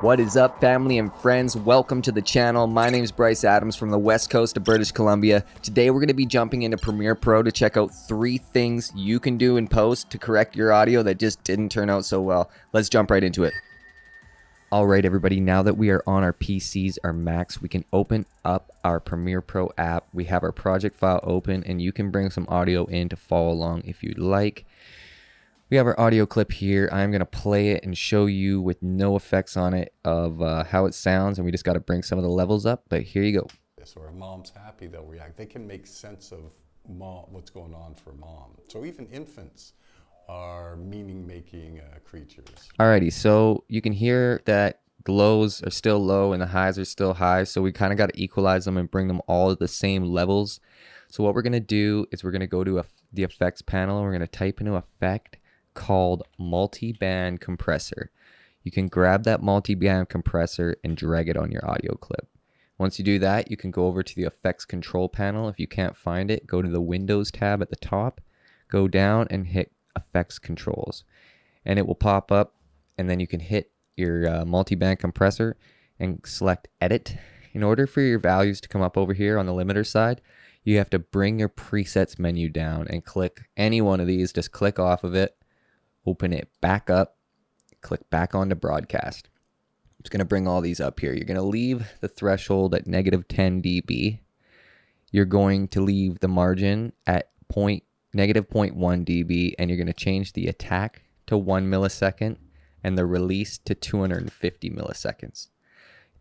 What is up, family and friends? Welcome to the channel. My name is Bryce Adams from the west coast of British Columbia. Today we're going to be jumping into Premiere Pro to check out 3 things you can do in post to correct your audio that just didn't turn out so well. Let's jump right into it. Alright everybody, now that we are on our PCs, our Macs, we can open up our Premiere Pro app. We have our project file open and you can bring some audio in to follow along if you'd like. We have our audio clip here. I'm going to play it and show you with no effects on it of how it sounds, and we just got to bring some of the levels up, but here you go. Or if mom's happy, they'll react. They can make sense of mom, what's going on for mom. So even infants are meaning-making creatures. Alrighty, so you can hear that the lows are still low and the highs are still high, so we kind of got to equalize them and bring them all at the same levels. So what we're going to do is we're going to go to the effects panel, and we're going to type into effect called Multiband Compressor. You can grab that multiband compressor and drag it on your audio clip. Once you do that, you can go over to the effects control panel. If you can't find it, go to the Windows tab at the top, go down and hit effects controls, and it will pop up, and then you can hit your multiband compressor and select edit. In order for your values to come up over here on the limiter side, you have to bring your presets menu down and click any one of these. Just click off of it, open it back up, click back onto broadcast. I'm just going to bring all these up here. You're going to leave the threshold at -10 dB. You're going to leave the margin at -0.1 dB, and you're going to change the attack to 1 millisecond and the release to 250 milliseconds.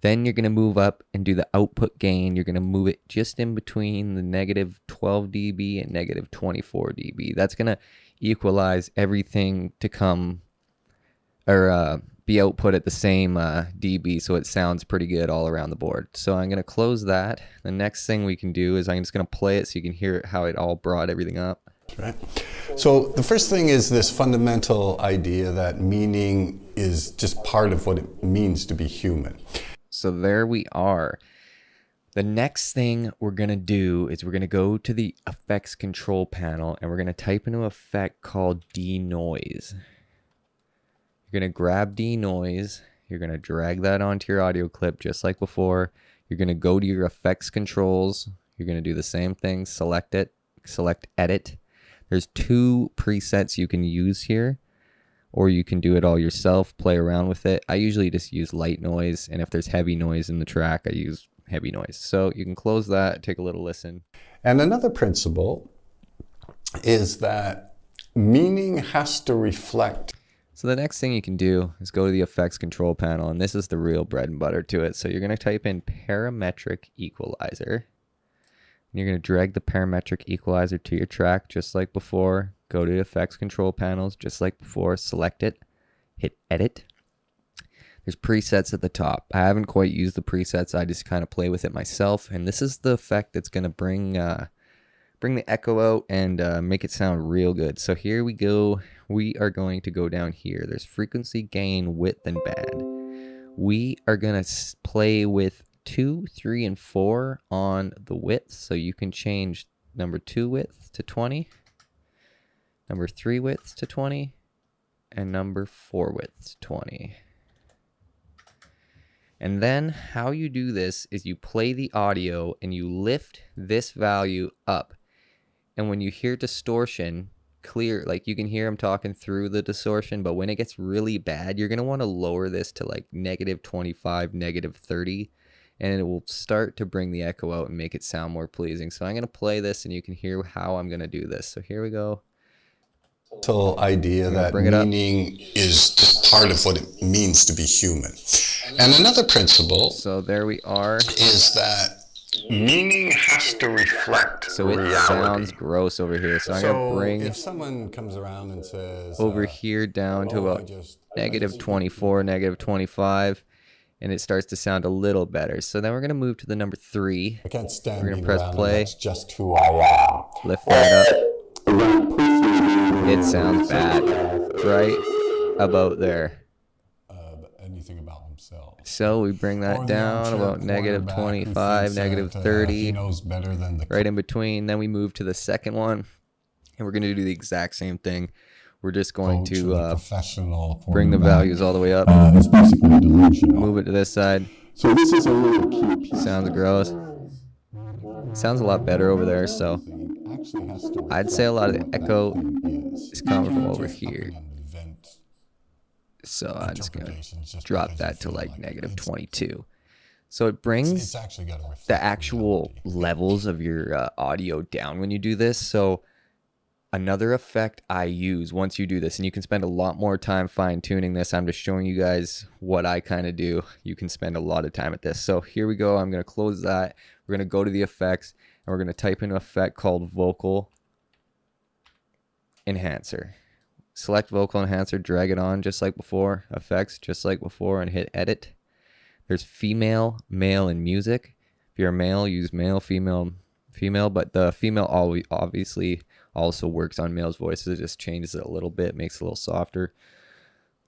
Then you're going to move up and do the output gain. You're going to move it just in between the -12 dB and -24 dB. That's going to equalize everything to come or be output at the same dB, so it sounds pretty good all around the board. So I'm going to close that. The next thing we can do is I'm just going to play it so you can hear how it all brought everything up. Right. So the first thing is this fundamental idea that meaning is just part of what it means to be human. So there we are. The next thing we're going to do is we're going to go to the effects control panel, and we're going to type in an effect called denoise. You're going to grab denoise. You're going to drag that onto your audio clip just like before. You're going to go to your effects controls. You're going to do the same thing. Select it. Select edit. There's 2 presets you can use here, or you can do it all yourself, play around with it. I usually just use light noise, and if there's heavy noise in the track, I use heavy noise. So you can close that, take a little listen. And another principle is that meaning has to reflect. So the next thing you can do is go to the effects control panel, and this is the real bread and butter to it. So you're going to type in parametric equalizer. And you're going to drag the parametric equalizer to your track just like before. Go to the effects control panels just like before, select it, hit edit. There's presets at the top. I haven't quite used the presets. I just kind of play with it myself. And this is the effect that's going to bring the echo out and make it sound real good. So here we go. We are going to go down here. There's frequency, gain, width, and band. We are going to play with 2, 3, and 4 on the width. So you can change number 2 width to 20, number 3 width to 20, and number 4 width to 20. And then how you do this is you play the audio and you lift this value up. And when you hear distortion, clear, like you can hear him talking through the distortion, but when it gets really bad, you're going to want to lower this to like -25, -30, and it will start to bring the echo out and make it sound more pleasing. So I'm going to play this and you can hear how I'm going to do this. So here we go. Whole idea that meaning is just part of what it means to be human. And another principle, so there we are, is that meaning has to reflect so it reality. Sounds gross over here. So I'm going to bring if someone comes around and says over here down to about -24, -25, and it starts to sound a little better. So then we're going to move to the number 3. I can't stand we're going to press play. That's just who I am. Lift that up. It sounds bad, right about there. Anything about themselves. So we bring that down about -25, -30. He knows better than the right in between. Then we move to the second one, and we're going to do the exact same thing. We're just going go to the to professional bring the quarterback. values all the way up. It's basically delusional. Move it to this side. So this is a really key piece. Sounds gross. Sounds a lot better over there, so Actually has to I'd say a lot of the reflect what echo that thing is coming from You over just here. up and invent So I'm just gonna interpretations just drop because you that to feel like it. negative 22. So it brings It's actually got to reflect the actual reality. levels of your audio down when you do this. So another effect I use once you do this, and you can spend a lot more time fine tuning this. I'm just showing you guys what I kind of do. You can spend a lot of time at this. So here we go. I'm going to close that. We're going to go to the effects, and we're going to type in an effect called vocal enhancer. Select vocal enhancer, drag it on just like before, effects just like before, and hit edit. There's female, male, and music. If you're a male, use male, female, female, but the female obviously also works on male's voices. It just changes it a little bit, makes it a little softer.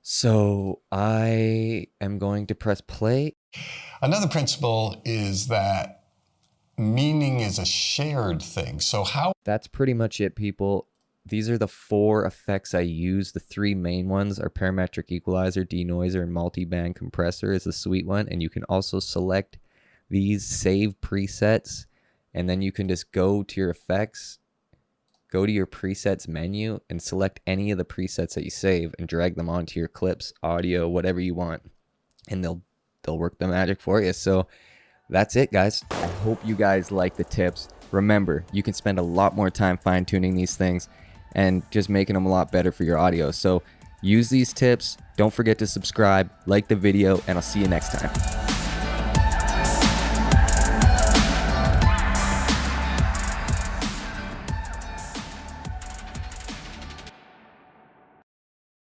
So I am going to press play. Another principle is that meaning is a shared thing. So how That's pretty much it, people. These are the 4 effects I use. The 3 main ones are parametric equalizer, denoiser, and multiband compressor is the sweet one. And you can also select these save presets, and then you can just go to your effects, go to your presets menu, and select any of the presets that you save and drag them onto your clips, audio, whatever you want, and they'll work the magic for you. So that's it, guys. I hope you guys like the tips. Remember, you can spend a lot more time fine-tuning these things and just making them a lot better for your audio. So use these tips. Don't forget to subscribe, like the video, and I'll see you next time.